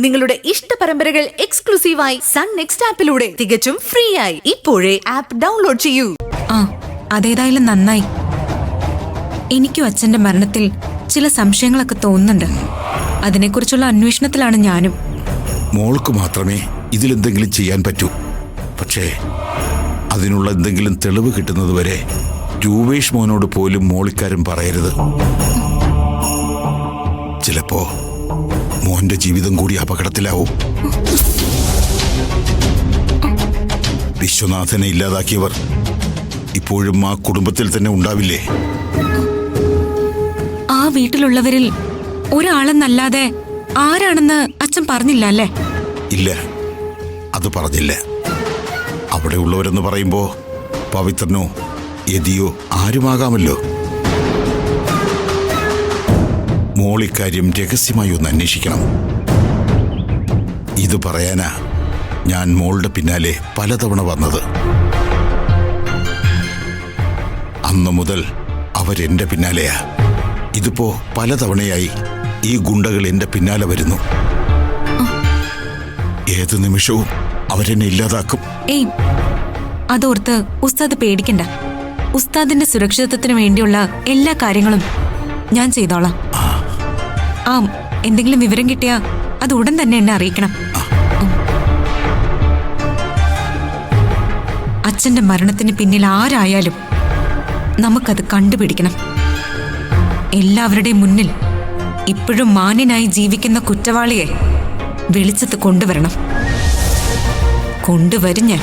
നിങ്ങളുടെ ഇഷ്ട പരമ്പരകൾ എക്സ്ക്ലൂസീവായി സൺ നെക്സ്റ്റ് ആപ്പിലൂടെ തികച്ചും ഫ്രീ ആയി ഇപ്പോഴേ ആപ്പ് ഡൗൺലോഡ് ചെയ്യൂ. അതേതായാലും നന്നായി. എനിക്കും അച്ഛന്റെ മരണത്തിൽ ചില സംശയങ്ങളൊക്കെ തോന്നുന്നുണ്ട്. അതിനെക്കുറിച്ചുള്ള അന്വേഷണത്തിലാണ് ഞാനും. മോൾക്ക് മാത്രമേ ഇതിലെന്തെങ്കിലും ചെയ്യാൻ പറ്റൂ. പക്ഷേ അതിനുള്ള എന്തെങ്കിലും തെളിവ് കിട്ടുന്നതുവരെ രൂപേഷ് മോനോട് പോലും മോളിക്കാരും പറയരുത്. ചിലപ്പോ മോന്റെ ജീവിതം കൂടി അപകടത്തിലാവും. വിശ്വനാഥനെ ഇല്ലാതാക്കിയവർ ഇപ്പോഴും ആ കുടുംബത്തിൽ തന്നെ ഉണ്ടാവില്ലേ? ആ വീട്ടിലുള്ളവരിൽ ഒരാളെന്നല്ലാതെ ആരാണെന്ന് അച്ഛൻ പറഞ്ഞില്ല അല്ലേ? ഇല്ല, അത് പറഞ്ഞില്ല. അവിടെ ഉള്ളവരെന്ന് പറയുമ്പോ പവിത്രനോ യതിയോ ആരുമാകാമല്ലോ. മോളിക്കാര്യം രഹസ്യമായി ഒന്ന് അന്വേഷിക്കണം. ഇത് പറയാനാ ഞാൻ മോളുടെ പിന്നാലെ പലതവണ വന്നത്. അന്നു മുതൽ അവരെന്റെ പിന്നാലെയാ. ഇതിപ്പോ പലതവണയായി ഈ ഗുണ്ടകൾ എന്റെ പിന്നാലെ വരുന്നു. ഏത് നിമിഷവും അവരെന്നെ ഇല്ലാതാക്കും. ഏയ്, അതോർത്ത് ഉസ്താദ് പേടിക്കണ്ട. ഉസ്താദിന്റെ സുരക്ഷിതത്വത്തിന് വേണ്ടിയുള്ള എല്ലാ കാര്യങ്ങളും ഞാൻ ചെയ്തോളാം. എന്തെങ്കിലും വിവരം കിട്ടിയാ അത് ഉടൻ തന്നെ എന്നെ അറിയിക്കണം. അച്ഛന്റെ മരണത്തിന് പിന്നിൽ ആരായാലും നമുക്കത് കണ്ടുപിടിക്കണം. എല്ലാവരുടെയും മുന്നിൽ ഇപ്പോഴും മാന്യനായി ജീവിക്കുന്ന കുറ്റവാളിയെ വെളിച്ചത്ത് കൊണ്ടുവരണം. കൊണ്ടുവരും ഞാൻ.